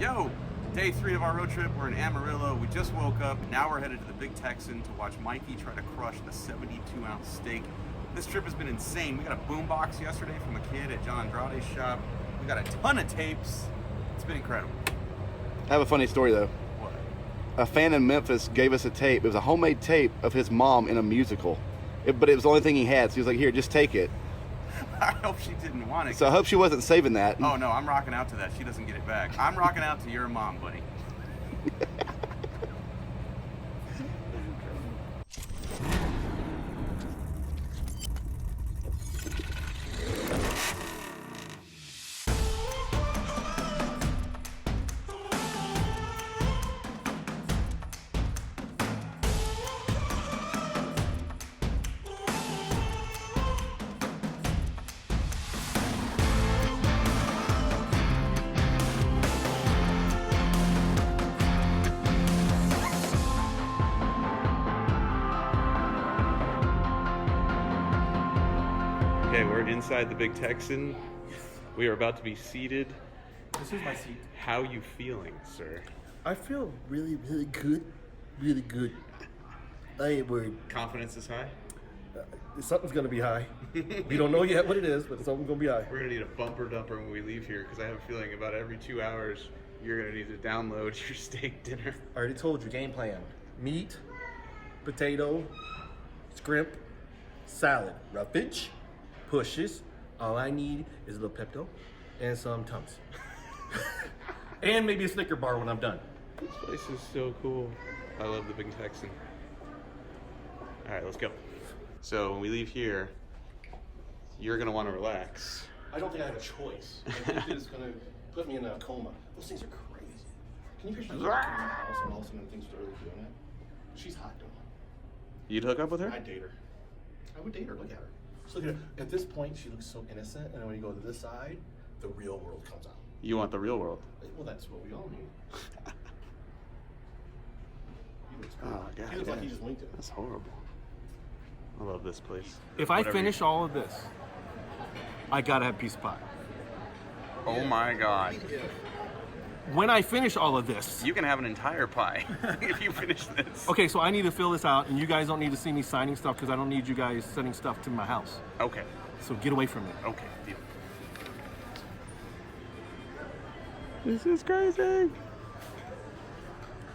Yo, day 3 of our road trip. We're in Amarillo. We just woke up. Now we're headed to the Big Texan to watch Mikey try to crush the 72-ounce steak. This trip has been insane. We got a boombox yesterday from a kid at John Andrade's shop. We got a ton of tapes. It's been incredible. I have a funny story though. What? A fan in Memphis gave us a tape. It was a homemade tape of his mom in a musical. But it was the only thing he had. So he was like, here, just take it. I hope she didn't want it. So I hope she wasn't saving that. Oh no, I'm rocking out to that. She doesn't get it back. I'm rocking out to your mom, buddy. Okay, we're inside the Big Texan. We are about to be seated. This is my seat. How you feeling, sir? I feel really, really good. Really good. I ain't worried. Confidence is high? Something's gonna be high. We don't know yet what it is, but something's gonna be high. We're gonna need a bumper dumper when we leave here because I have a feeling about every 2 hours you're gonna need to download your steak dinner. I already told you, game plan. Meat, potato, scrimp, salad, roughage, pushes. All I need is a little Pepto and some Tums. And maybe a Snicker bar when I'm done. This place is so cool. I love the Big Texan. All right, let's go. So when we leave here, you're gonna want to relax. I don't think I have a choice. I think it's gonna put me in a coma. Those things are crazy. Can you picture me in my house and all of a sudden things started doing that? She's hot though. You'd hook up with her? I'd date her. I would date her. Look at her. Just look at her. At this point, she looks so innocent, and then when you go to this side, the real world comes out. You want the real world? Well, that's what we all need. He looks Oh, cool. God, He looks like yeah. he just winked at us. That's horrible. I love this place. If I Whatever finish you- all of this, I gotta have a piece of pie. Oh my God. When I finish all of this, You can have an entire pie if you finish this. okay, so I need to fill this out, and you guys don't need to see me signing stuff because I don't need you guys sending stuff to my house. Okay. So get away from me. Okay, deal. This is crazy.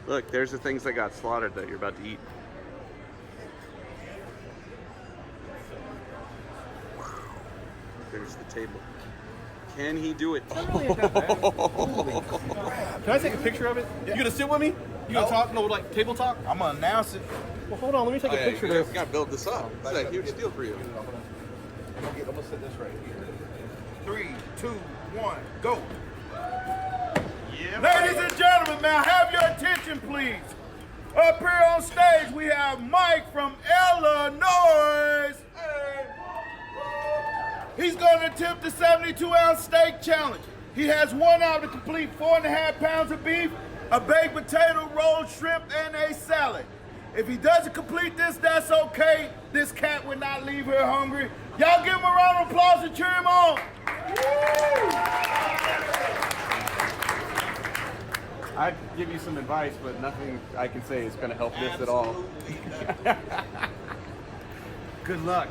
Look, there's the things that got slaughtered that you're about to eat. Wow. There's the table. Can he do it? Can I take a picture of it? You gonna sit with me? You gonna talk? No, like table talk? I'm gonna announce it. Well, hold on. Let me take a picture of this. You gotta build this up. This is a huge deal for you. I'm gonna set this right here. 3, 2, 1, go. Yeah, Ladies and gentlemen, may I have your attention, please? Up here on stage, we have Mike from Illinois. Hey. He's going to attempt the 72-ounce steak challenge. He has 1 hour to complete 4.5 pounds of beef, a baked potato, rolled shrimp, and a salad. If he doesn't complete this, that's okay. This cat will not leave here hungry. Y'all give him a round of applause and cheer him on. I'd give you some advice, but nothing I can say is going to help this at all. Good luck.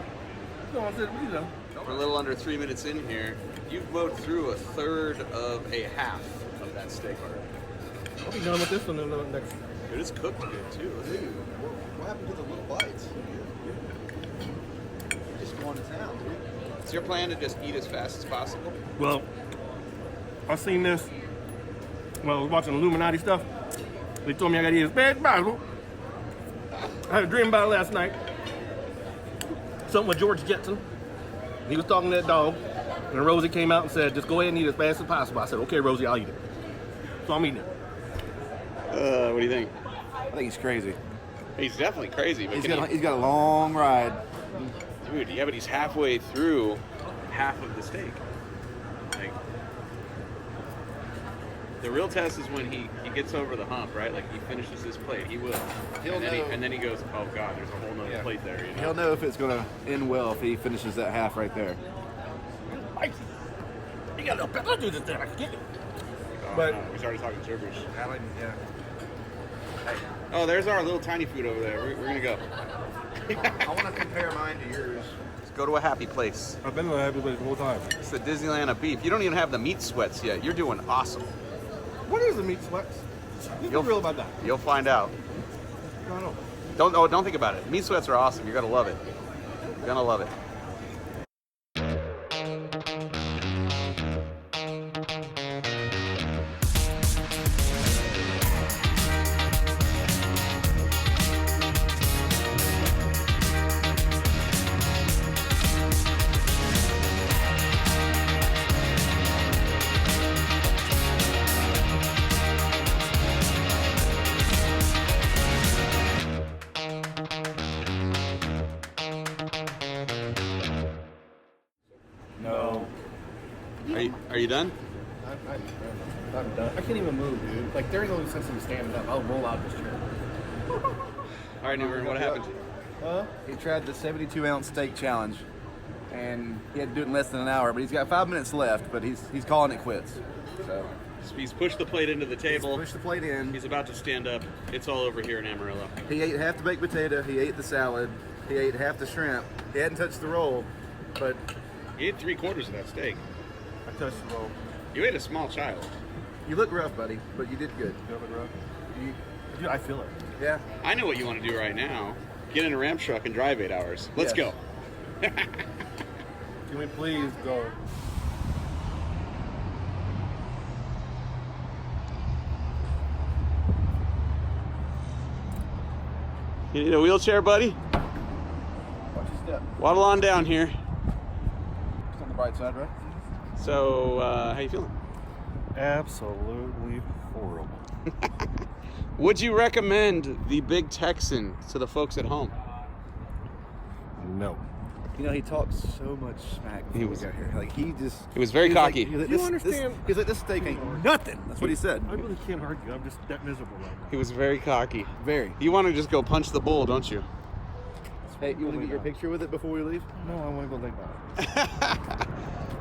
No, I said, you know. We're a little under 3 minutes in here. You've mowed through a third of a half of that steak already. I'll be done with this one in the next. Dude, it's cooked good too. What happened to the little bites? Just going to town, dude. Is your plan to just eat as fast as possible? Well, I seen this. Well, I was watching Illuminati stuff. They told me I gotta eat as fast as possible. I had a dream about it last night. Something with George Jetson. He was talking to that dog, and Rosie came out and said, just go ahead and eat as fast as possible. I said, okay, Rosie, I'll eat it. So I'm eating it. What do you think? I think he's crazy. He's definitely crazy, but He's got a long ride. dude, yeah, but he's halfway through half of the steak. Like, the real test is when he gets over the hump, right? Like, he finishes his plate. He will. And then he goes, oh, God, there's a whole nother plate there, you know? He'll know if it's going to end well if he finishes that half right there. You got a little pepper. I'll do this thing. I can get it. But we started talking servers. yeah. Oh, there's our little tiny food over there. We're gonna go. I want to compare mine to yours. Let's go to a happy place. I've been to a happy place the whole time. It's the Disneyland of beef. You don't even have the meat sweats yet. You're doing awesome. What is the meat sweats? Be real about that. You'll find out. I don't know. Don't think about it. Meat sweats are awesome. You're gonna love it. You're gonna love it. Are you done? I'm done. I can't even move, dude. Like, there ain't no sense in me standing up. I'll roll out this chair. All right, Newman, what happened? He tried the 72-ounce steak challenge, and he had to do it in less than an hour. But he's got 5 minutes left, but he's calling it quits. So He's pushed the plate into the table. push the plate in. He's about to stand up. It's all over here in Amarillo. He ate half the baked potato. He ate the salad. He ate half the shrimp. He hadn't touched the roll, but He ate 3/4 of that steak. I touched the roll. You ate a small child. you look rough, buddy. But you did good. Dude, I feel it. Yeah. I know what you want to do right now. Get in a ramp truck and drive 8 hours. Let's Yes. go. Can we please go? You need a wheelchair, buddy? Watch your step. Waddle on down here. It's on the bright side, right? So, how you feeling? Absolutely horrible. Would you recommend the Big Texan to the folks at home? No. You know, he talks so much smack before He we was- got here. Like he was very cocky. Like, You understand? He's like, this steak ain't nothing. That's what he said. I really can't argue. I'm just that miserable right now. He was very cocky. Very. You want to just go punch the bull, don't you? Hey, you want to get your picture with it before we leave? No, I want to go lay down.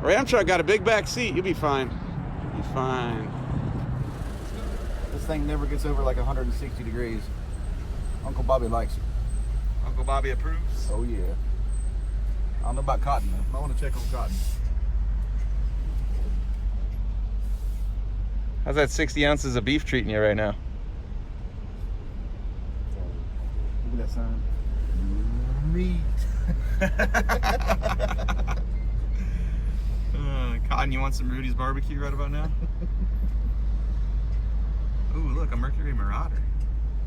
Ram truck got a big back seat. You'll be fine. You'll be fine. This thing never gets over like 160 degrees. Uncle Bobby likes it. Uncle Bobby approves. Oh yeah. I don't know about Cotton though. I want to check on Cotton. How's that 60 ounces of beef treating you right now? Look at that sign. Meat. Cotton, you want some Rudy's barbecue right about now? Ooh, look, a Mercury Marauder.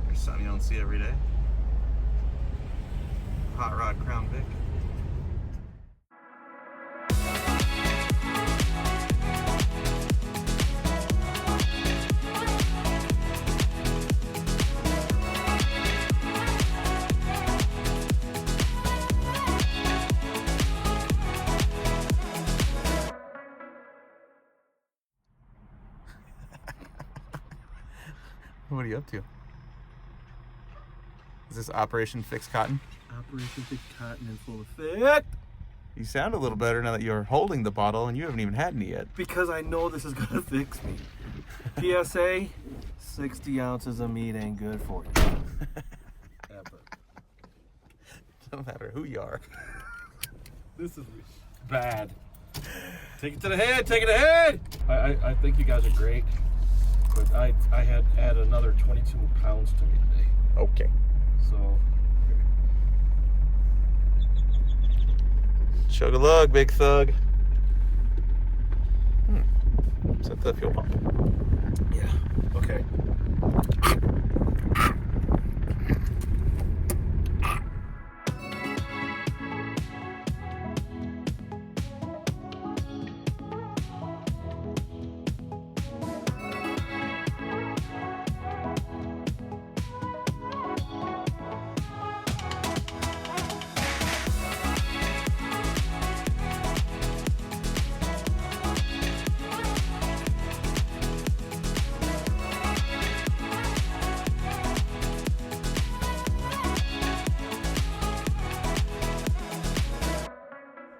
There's something you don't see every day. Hot Rod Crown Vic. What are you up to? Is this Operation Fix Cotton? Operation Big Cotton in full effect. You sound a little better now that you're holding the bottle and you haven't even had any yet. Because I know this is gonna fix me. PSA: 60 ounces of meat ain't good for you. Ever. No matter who you are. This is bad. Take it to the head. Take it to the head. I think you guys are great, but I had to add another 22 pounds to me today. Okay. So Chug a lug, big thug. Set the fuel pump. yeah. Okay.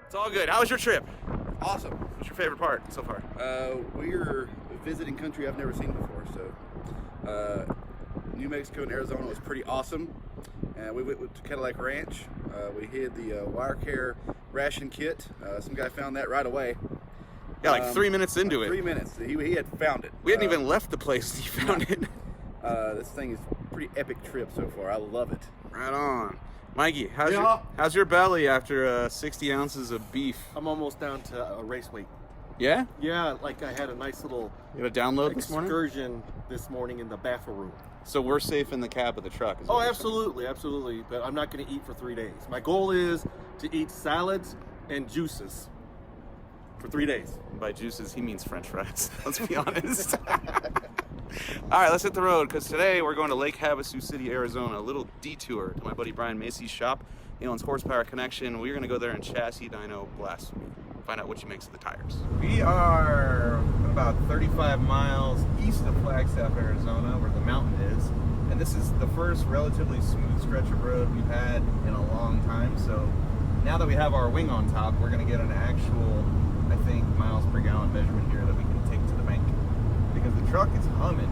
It's all good. How was your trip? Awesome. What's your favorite part so far? We're visiting country I've never seen before. So New Mexico and Arizona was pretty awesome. We went to Cadillac Ranch. We hid the wire care ration kit. Some guy found that right away. Yeah, like 3 minutes into it. 3 minutes. He had found it. We hadn't even left the place. He found it. This thing is a pretty epic trip so far. I love it. Right on. Mikey, how's your belly after 60 ounces of beef? I'm almost down to a race weight. Yeah? Yeah, like I had a nice little You had a download this morning? excursion this morning in the bathroom. So we're safe in the cab of the truck. Oh, absolutely, absolutely. But I'm not going to eat for 3 days. My goal is to eat salads and juices for 3 days. By juices, he means French fries. Let's be honest. All right, let's hit the road because today we're going to Lake Havasu City, Arizona. A little detour to my buddy Brian Macy's shop. He owns Horsepower Connection. We're going to go there and chassis dyno Blasphemi. Find out what she makes of the tires. We are about 35 miles east of Flagstaff, Arizona, where the mountain is. And this is the first relatively smooth stretch of road we've had in a long time. So now that we have our wing on top, we're going to get an actual, I think, miles per gallon measurement here that we can take to the bank. Because the truck is humming.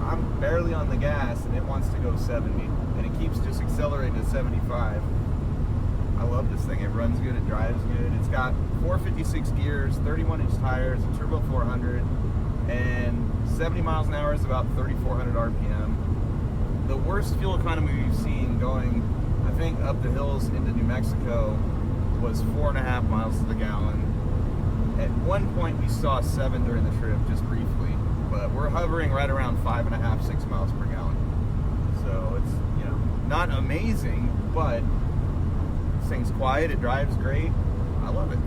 I'm barely on the gas and it wants to go 70. And it keeps just accelerating to 75. I love this thing. It runs good, it drives good. It's got 456 gears, 31-inch tires, a turbo 400, and 70 miles an hour is about 3,400 RPM. The worst fuel economy we've seen going, I think, up the hills into New Mexico was 4.5 miles to the gallon. At one point we saw 7 during the trip, just briefly, but we're hovering right around 5.5, 6 miles per gallon. So it's, you know, not amazing, but this thing's quiet, it drives great. I love it.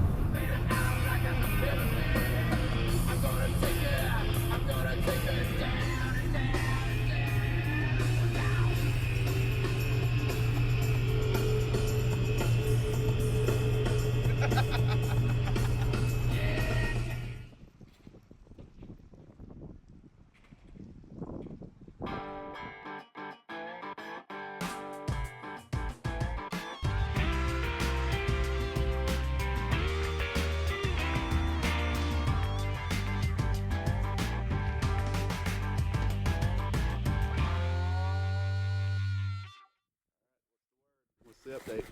What's the update?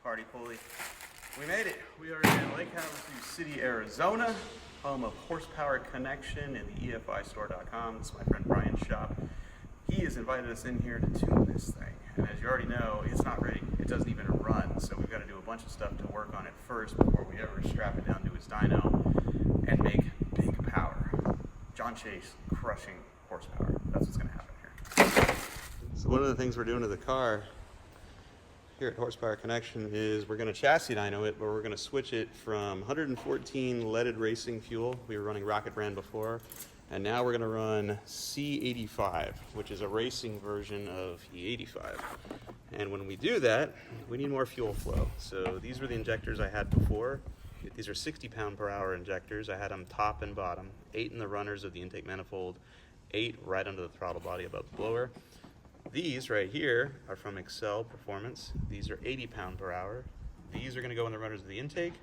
Party pulley. We made it. We are in Lake Havasu City, Arizona, home of Horsepower Connection and the EFIstore.com. This is my friend Brian's shop. He has invited us in here to tune this thing. And as you already know, it's not ready. It doesn't even run. So we've got to do a bunch of stuff to work on it first before we ever strap it down to his dyno and make big power. Jon Chase crushing horsepower. That's what's going to happen here. So one of the things we're doing to the car here at Horsepower Connection is we're going to chassis dyno it, but we're going to switch it from 114 leaded racing fuel. We were running Rocket brand before, and now we're going to run C85, which is a racing version of E85. And when we do that, we need more fuel flow. So these were the injectors I had before. These are 60 pound per hour injectors. I had them top and bottom, 8 in the runners of the intake manifold, 8 right under the throttle body above the blower. These right here are from Excel Performance. These are 80 pound per hour. These are going to go in the runners of the intake.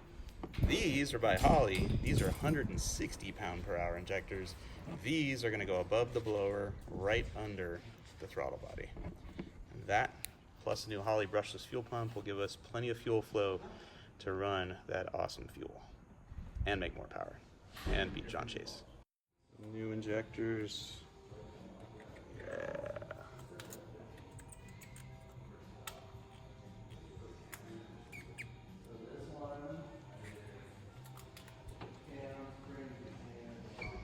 These are by Holley. These are 160 pound per hour injectors. These are going to go above the blower, right under the throttle body. And that, plus the new Holley brushless fuel pump, will give us plenty of fuel flow to run that awesome fuel and make more power and beat Jon Chase. New injectors. Yeah.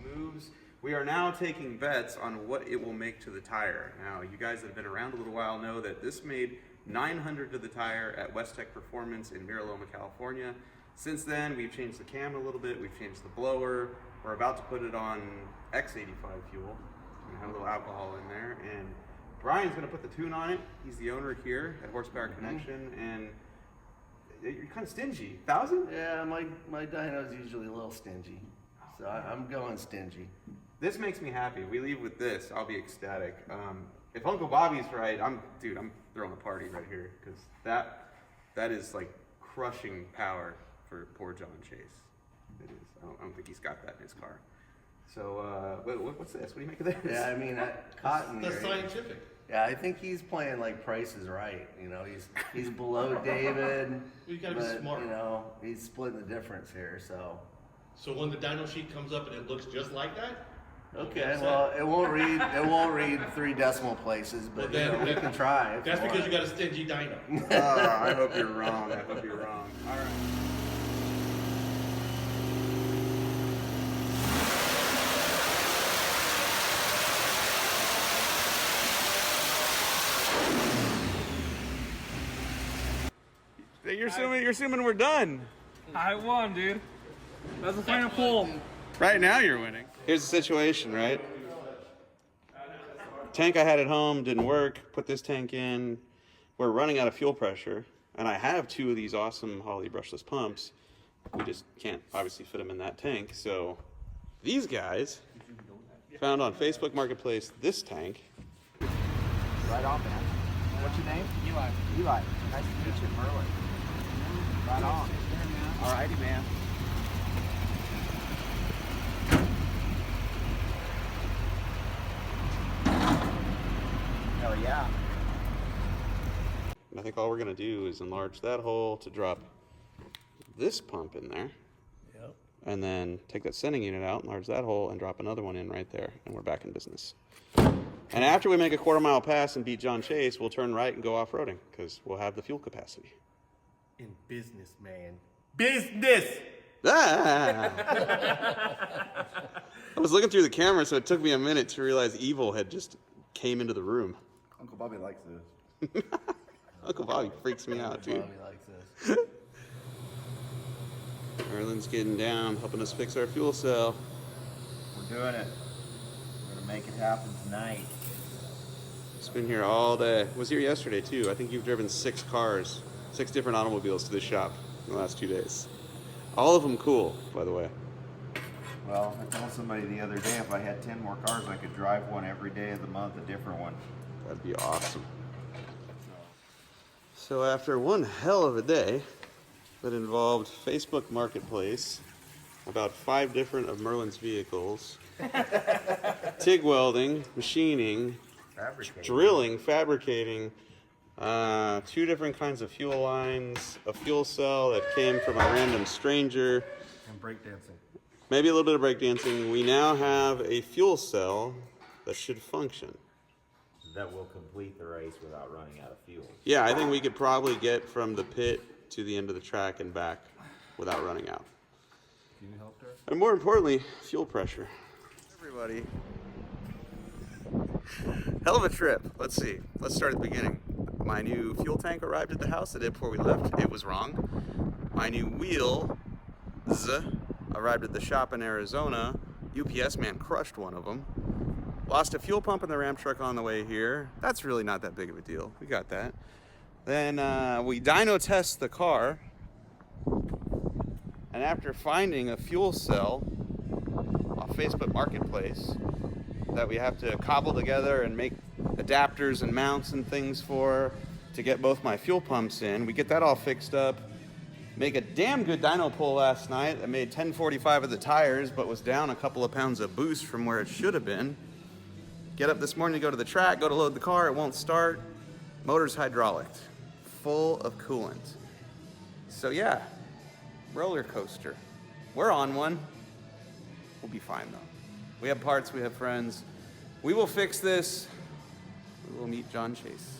Moves. We are now taking bets on what it will make to the tire. Now, you guys that have been around a little while know that this made 900 to the tire at West Tech Performance in Amarillo, California. Since then, we've changed the cam a little bit, we've changed the blower. We're about to put it on X85 fuel. We have a little alcohol in there, and Brian's gonna put the tune on it. He's the owner here at Horsepower Connection, and you're kind of stingy. 1,000? Yeah, my dyno's usually a little stingy, so I'm going stingy. This makes me happy. We leave with this, I'll be ecstatic. If Uncle Bobby's right, I'm throwing a party right here, because that is like crushing power for poor Jon Chase. It is. I don't think he's got that in his car. So, what's this? What do you make of this? Yeah, I mean, Cotton. That's right? scientific. Yeah, I think he's playing like Price is Right. You know, he's below David. Well, you gotta be but, smart. You know, he's splitting the difference here. So. So when the dyno sheet comes up and it looks just like that. Okay, well, it won't read 3 decimal places, but Well, then, we can try. That's because you got a stingy dyno. I hope you're wrong. I hope you're wrong. All right. You're assuming we're done. I won, dude. That's the final pull. Right now you're winning. Here's the situation, right? Tank I had at home didn't work. Put this tank in. We're running out of fuel pressure. And I have 2 of these awesome Holley brushless pumps. We just can't obviously fit them in that tank. So these guys found on Facebook Marketplace this tank. Right on, man. What's your name? Eli. Eli. Nice to meet you, Merlin. Right on. All righty, man. Hell yeah. And I think all we're gonna do is enlarge that hole to drop this pump in there. Yep. And then take that sending unit out, enlarge that hole, and drop another one in right there, and we're back in business. And after we make a quarter-mile pass and beat Jon Chase, we'll turn right and go off-roading, because we'll have the fuel capacity. In business, man. Business! Ah! I was looking through the camera, so it took me a minute to realize Evil had just came into the room. Uncle Bobby likes this. Uncle Bobby freaks me out, dude. Bobby likes this. Merlin's getting down, helping us fix our fuel cell. We're doing it. We're going to make it happen tonight. It's been here all day. Was here yesterday, too. I think you've driven 6 cars, 6 different automobiles to this shop in the last 2 days. All of them cool, by the way. Well, I told somebody the other day if I had 10 more cars, I could drive one every day of the month, a different one. That'd be awesome. So after one hell of a day that involved Facebook Marketplace, about 5 different of Merlin's vehicles, TIG welding, machining, drilling, fabricating, 2 different kinds of fuel lines, a fuel cell that came from a random stranger, And breakdancing. maybe a little bit of breakdancing. We now have a fuel cell that should function. That will complete the race without running out of fuel. Yeah, I think we could probably get from the pit to the end of the track and back without running out. Do you need help there? And more importantly, fuel pressure. Everybody. Hell of a trip. Let's see. Let's start at the beginning. My new fuel tank arrived at the house the day before we left. It was wrong. My new wheels arrived at the shop in Arizona. UPS man crushed one of them. Lost a fuel pump in the Ramp truck on the way here. That's really not that big of a deal. We got that. Then we dyno test the car. And after finding a fuel cell off Facebook Marketplace that we have to cobble together and make adapters and mounts and things for to get both my fuel pumps in, we get that all fixed up. Make a damn good dyno pull last night. I made 1045 of the tires, but was down a couple of pounds of boost from where it should have been. Get up this morning to go to the track, go to load the car, it won't start. Motor's hydraulic, full of coolant. So yeah, roller coaster. We're on one. We'll be fine though. We have parts, we have friends. We will fix this. We will meet Jon Chase.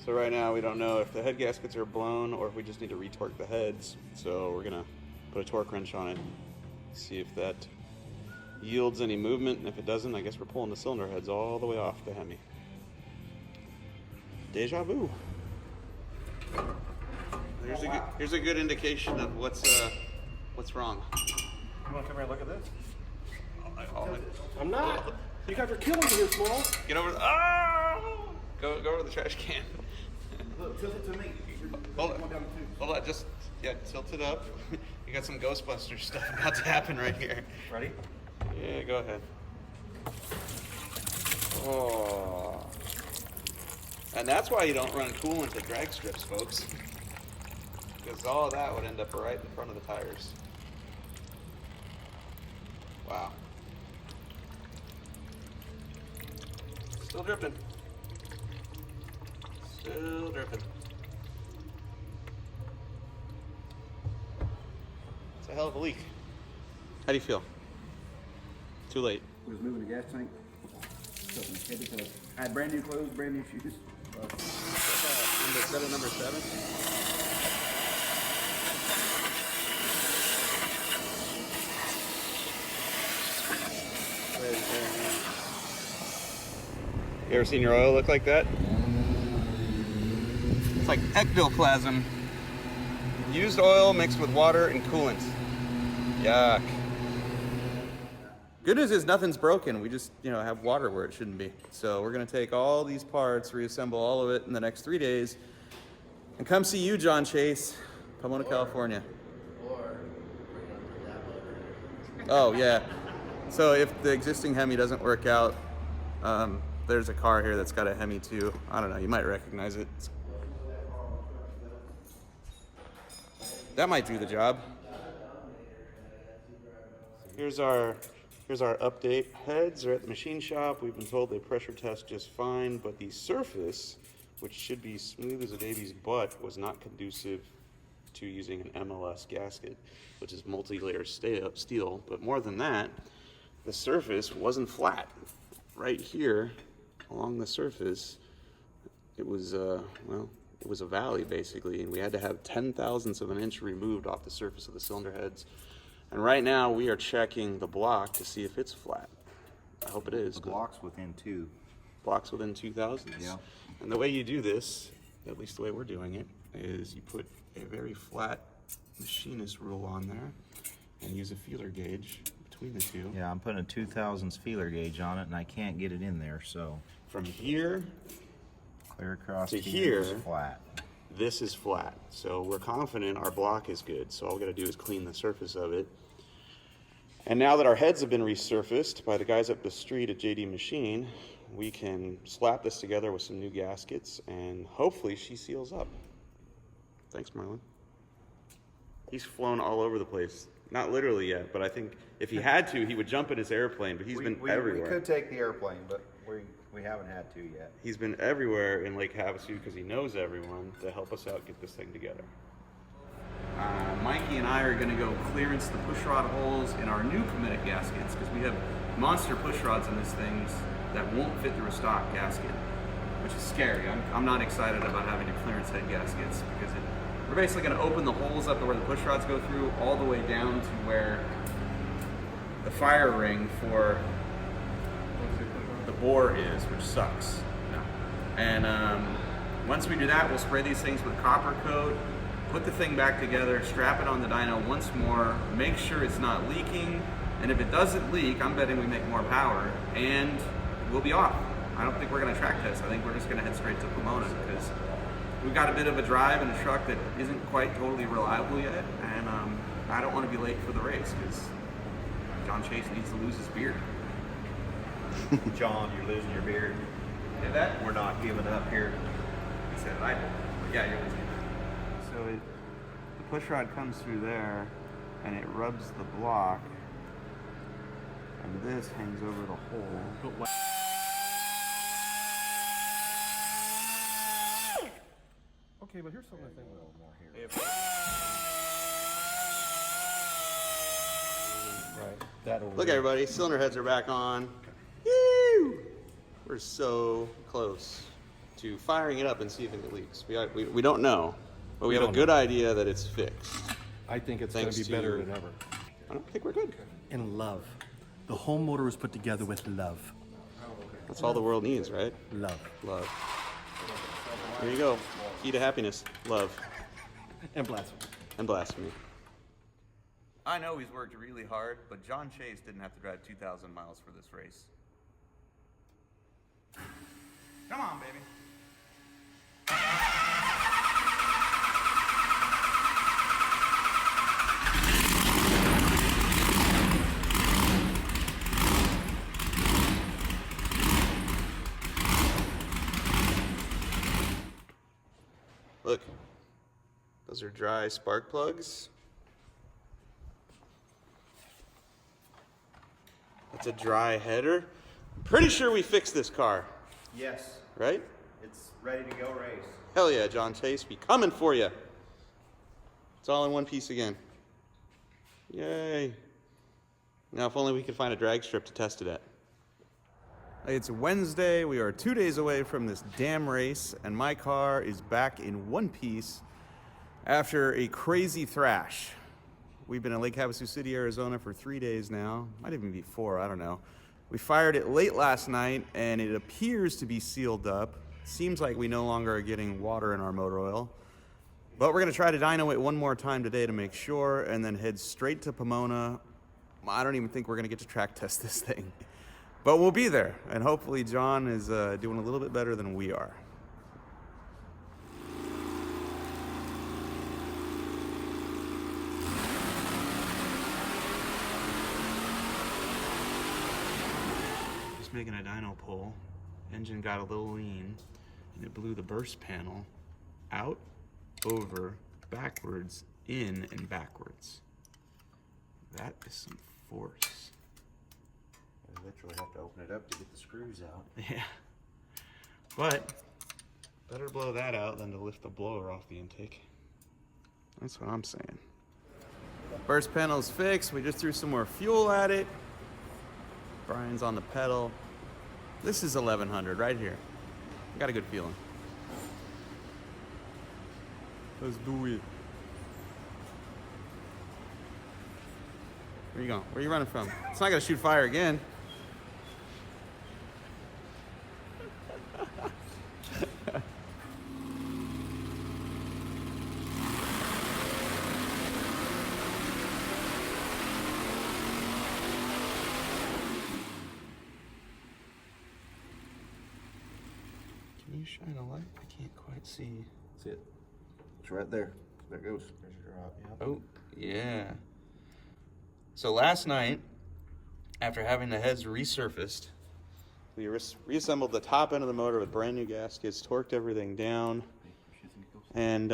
So right now we don't know if the head gaskets are blown or if we just need to retorque the heads. So we're gonna put a torque wrench on it, see if that yields any movement, and if it doesn't, I guess we're pulling the cylinder heads all the way off the Hemi. Deja vu. Here's a good indication of what's wrong. You want to come here and look at this? Oh, I'm not. You guys are killing me here, Small. get over the go over to the trash can. Look, tilt it to me. Hold on, just tilt it up. You got some Ghostbusters stuff about to happen right here. Ready? Yeah, go ahead. Oh. And that's why you don't run coolant at drag strips, folks. Because all of that would end up right in front of the tires. Wow. Still dripping. Still dripping. It's a hell of a leak. How do you feel? Too late. We was moving the gas tank. I had brand new clothes, brand new shoes. Is that a number 7? You ever seen your oil look like that? It's like ectoplasm. Used oil mixed with water and coolant. Yuck. Good news is nothing's broken. We just, have water where it shouldn't be. So we're gonna take all these parts, reassemble all of it in the next 3 days, and come see you, Jon Chase, Pomona, California. Oh yeah. So if the existing Hemi doesn't work out, there's a car here that's got a Hemi too. I don't know. You might recognize it. That might do the job. Here's our update. Heads are at the machine shop. We've been told they pressure test just fine, but the surface, which should be smooth as a baby's butt, was not conducive to using an MLS gasket, which is multi-layer steel. But more than that, the surface wasn't flat. Right here, along the surface, it was a valley basically, and we had to have 0.010 of an inch removed off the surface of the cylinder heads. And right now we are checking the block to see if it's flat. I hope it is. The block's within 2. Blocks within 0.002. Yeah. And the way you do this, at least the way we're doing it, is you put a very flat machinist rule on there and use a feeler gauge between the two. Yeah, I'm putting a 2000s feeler gauge on it, and I can't get it in there, so. From here Clear across to here here, is flat. this is flat. So we're confident our block is good. So all we gotta do is clean the surface of it. And now that our heads have been resurfaced by the guys up the street at JD Machine, we can slap this together with some new gaskets and hopefully she seals up. Thanks, Marlon. He's flown all over the place. Not literally yet, but I think if he had to, he would jump in his airplane, but he's been everywhere. We could take the airplane, but we haven't had to yet. He's been everywhere in Lake Havasu because he knows everyone to help us out get this thing together. Mikey and I are going to go clearance the push rod holes in our new committed gaskets because we have monster push rods in these things that won't fit through a stock gasket, which is scary. I'm not excited about having to clearance head gaskets because we're basically going to open the holes up to where the push rods go through all the way down to where the fire ring for the bore is, which sucks. And once we do that, we'll spray these things with copper coat, put the thing back together, strap it on the dyno once more, make sure it's not leaking, and if it doesn't leak, I'm betting we make more power, and we'll be off. I don't think we're going to track test. I think we're just going to head straight to Pomona because we've got a bit of a drive in a truck that isn't quite totally reliable yet, and I don't want to be late for the race because Jon Chase needs to lose his beard. John, you're losing your beard. Did that? We're not giving up here. He said I did. But yeah, you're losing. So the push rod comes through there, and it rubs the block, and this hangs over the hole. Okay, but here's something I think a little more here. Right. That'll Look, everybody, cylinder heads are back on. Woo! We're so close to firing it up and seeing if it leaks. We don't know, but we have a good idea that it's fixed. I think it's going to be better than ever. I don't think we're good. In love. The whole motor was put together with love. That's all the world needs, right? Love. Love. Here you go. Key to happiness. Love. And blasphemy. And blasphemy. I know he's worked really hard, but Jon Chase didn't have to drive 2,000 miles for this race. Come on, baby. Look, those are dry spark plugs. That's a dry header. I'm pretty sure we fixed this car, Yes, right? it's ready to go race. Hell yeah, Jon Chase, be coming for you. It's all in one piece again. Yay. Now, if only we could find a drag strip to test it at. It's Wednesday. We are 2 days away from this damn race, and my car is back in one piece after a crazy thrash. We've been in Lake Havasu City, Arizona for 3 days now. Might even be 4, I don't know. We fired it late last night, and it appears to be sealed up. Seems like we no longer are getting water in our motor oil. But we're gonna try to dyno it one more time today to make sure, and then head straight to Pomona. I don't even think we're gonna get to track test this thing. But we'll be there, and hopefully Jon is doing a little bit better than we are. Just making a dyno pull. Engine got a little lean, and it blew the burst panel out, over, backwards, in, and backwards. That is some force. I literally have to open it up to get the screws out. Yeah. But better blow that out than to lift the blower off the intake. That's what I'm saying. Burst panel's fixed. We just threw some more fuel at it. Brian's on the pedal. This is 1100 right here. I got a good feeling. Let's do it. Where you going? Where are you running from? It's not gonna shoot fire again. Can you shine a light? I can't quite see. See it? It's right there. There it goes. There's your drop, yeah. Oh, yeah. So last night, after having the heads resurfaced, we reassembled the top end of the motor with brand new gaskets, torqued everything down, and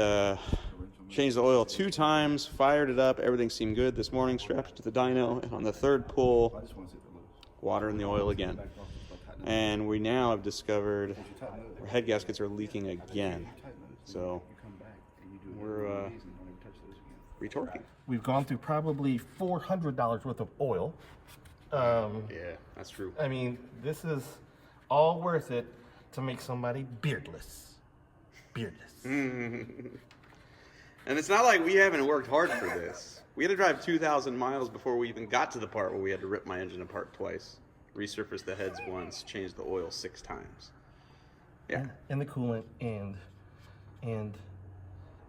changed the oil 2 times, fired it up. Everything seemed good this morning, strapped it to the dyno, and on the 3rd pull, water in the oil again. And we now have discovered our head gaskets are leaking again. So we're retorquing. We've gone through probably $400 worth of oil. Yeah, that's true. I mean, this is all worth it to make somebody beardless. Beardless. And it's not like we haven't worked hard for this. We had to drive 2,000 miles before we even got to the part where we had to rip my engine apart twice, resurface the heads once, change the oil 6 times. Yeah. And the coolant and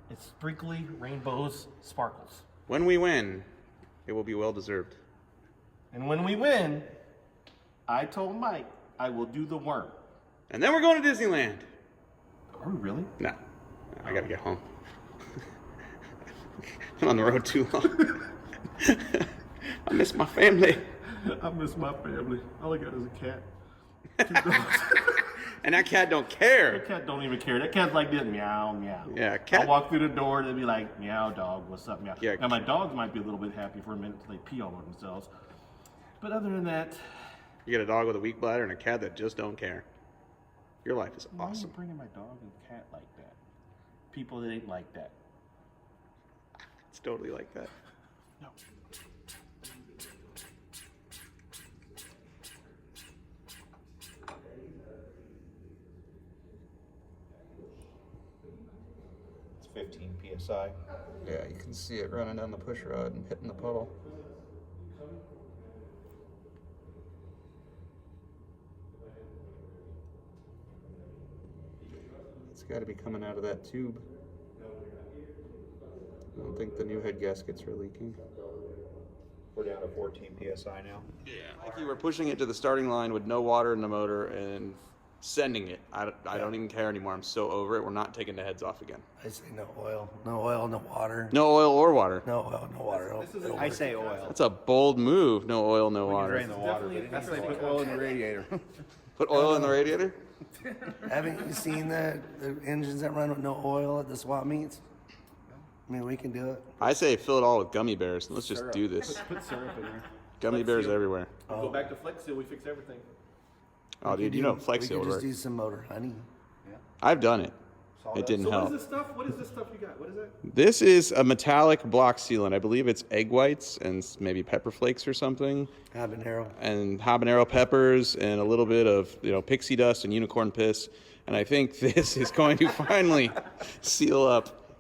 it's sprinkly rainbows, sparkles. When we win, it will be well deserved. And when we win, I told Mike I will do the worm. And then we're going to Disneyland. Are we really? No, I gotta get home. I'm on the road too long. I miss my family. I miss my family. All I got is a cat. 2 dogs. And that cat don't care. That cat don't even care. That cat's like this, meow, meow. Yeah, cat. I'll walk through the door and they'll be like, meow, dog, what's up, meow. Yeah, now my dogs might be a little bit happy for a minute until they pee all over themselves. But other than that, You get a dog with a weak bladder and a cat that just don't care. Your life is why are you awesome. bringing my dog and cat like that? People that ain't like that. It's totally like that. No. It's 15 PSI. Yeah, you can see it running down the push rod and hitting the puddle. It's got to be coming out of that tube. I don't think the new head gaskets are leaking. We're down to 14 PSI now. Yeah, like you were pushing it to the starting line with no water in the motor, and sending it. I don't even care anymore. I'm so over it. We're not taking the heads off again. I say no oil, no water. No oil or water. No oil, no water. I say oil. That's a bold move. No oil, no water. Drain the water. That's why they put oil in the radiator. Put oil in the radiator? Haven't you seen the engines that run with no oil at the swap meets? I mean, we can do it. I say fill it all with gummy bears. Let's just do this. Put syrup in there. Gummy bears everywhere. Go back to Flex Seal. We fix everything. Oh, dude, you know Flex Seal We could just works. do some motor honey. I've done it. It didn't So help. what is this stuff? What is this stuff you got? What is that? This is a metallic block sealant. I believe it's egg whites and maybe pepper flakes or something, Habanero. and habanero peppers and a little bit of pixie dust and unicorn piss. And I think this is going to finally seal up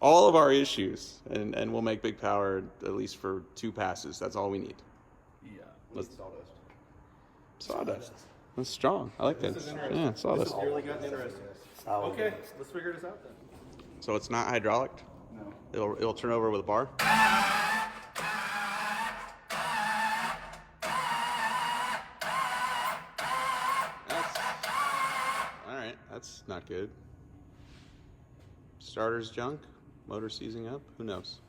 all of our issues, and we'll make Big Power at least for 2 passes. That's all we need. Yeah. Sawdust. That's strong. I like that. Yeah, sawdust. This has really gotten interesting. Okay, let's figure this out then. So it's not hydraulic? No. It'll turn over with a bar? Alright, that's not good. Starter's junk? Motor seizing up? Who knows?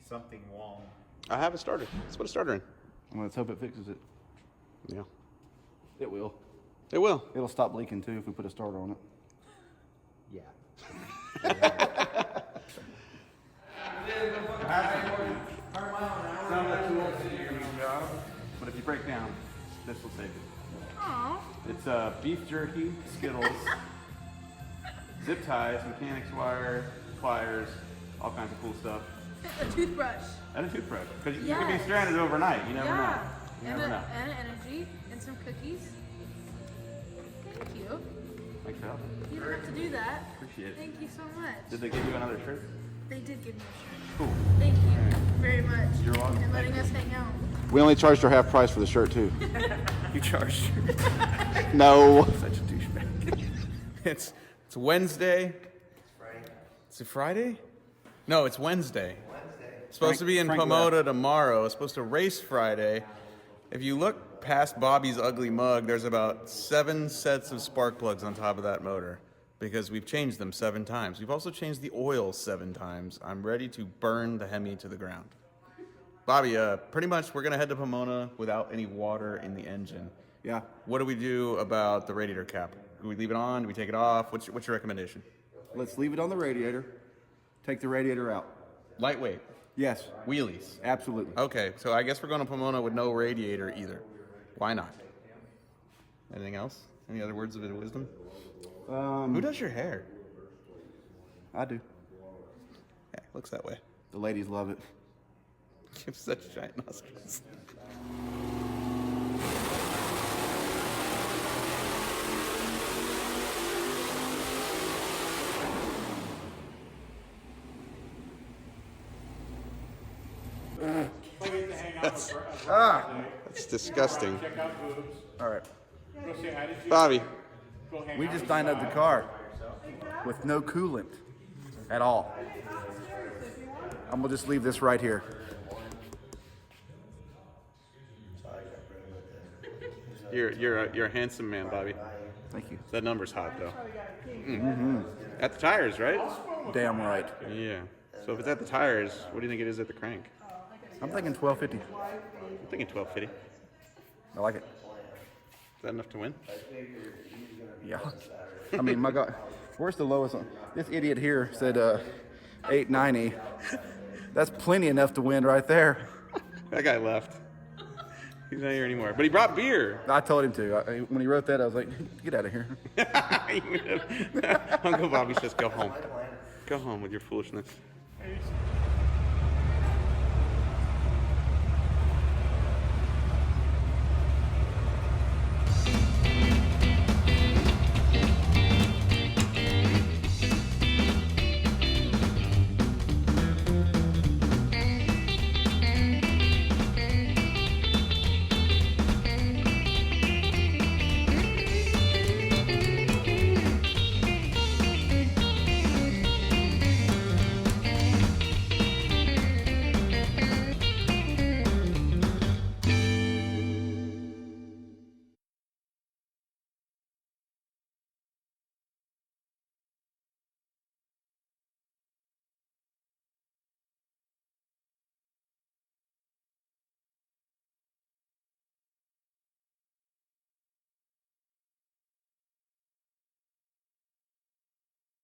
Something wrong. I have a starter. Let's put a starter in. Well, let's hope it fixes it. Yeah. It will. It will. It'll stop leaking too if we put a starter on it. Yeah. But if you break down, this will save it. It's beef jerky, Skittles, zip ties, mechanics wire, pliers, all kinds of cool stuff. A toothbrush. And a toothbrush. Because you could Yes. be stranded overnight. You never know. Yeah. You And, never know. and energy and some cookies. Thank you. Thanks for helping. You don't have to do that. Appreciate it. Thank you so much. Did they give you another shirt? They did give me a shirt. Cool. Thank you very much. You're welcome. And letting us hang out. We only charged her half price for the shirt too. You charged. No. Such a douchebag. It's Wednesday. Is it Friday? No, it's Wednesday. It's supposed to be in Pomona tomorrow. It's supposed to race Friday. If you look past Bobby's ugly mug, there's about 7 sets of spark plugs on top of that motor because we've changed them 7 times. We've also changed the oil 7 times. I'm ready to burn the Hemi to the ground. Bobby, pretty much we're gonna head to Pomona without any water in the engine. Yeah. What do we do about the radiator cap? Do we leave it on? Do we take it off? What's your recommendation? Let's leave it on the radiator. Take the radiator out. Lightweight. Yes. Wheelies. Absolutely. Okay, so I guess we're going to Pomona with no radiator either. Why not? Anything else? Any other words of wisdom? Who does your hair? I do. Yeah, looks that way. The ladies love it. You have such giant nostrils. That's disgusting. All right. Bobby, We just dynoed the car with no coolant at all. I'm gonna just leave this right here. you're a handsome man, Bobby. Thank you. That number's hot though. At the tires, right? Damn right. Yeah. So if it's at the tires, what do you think it is at the crank? I'm thinking 1250. I'm thinking 1250. I like it. Is that enough to win? Yeah. I mean, my God, where's the lowest one? This idiot here said 890. That's plenty enough to win right there. That guy left. He's not here anymore. But he brought beer. I told him to. When he wrote that, I was like, get out of here. Uncle Bobby says, go home. Go home with your foolishness.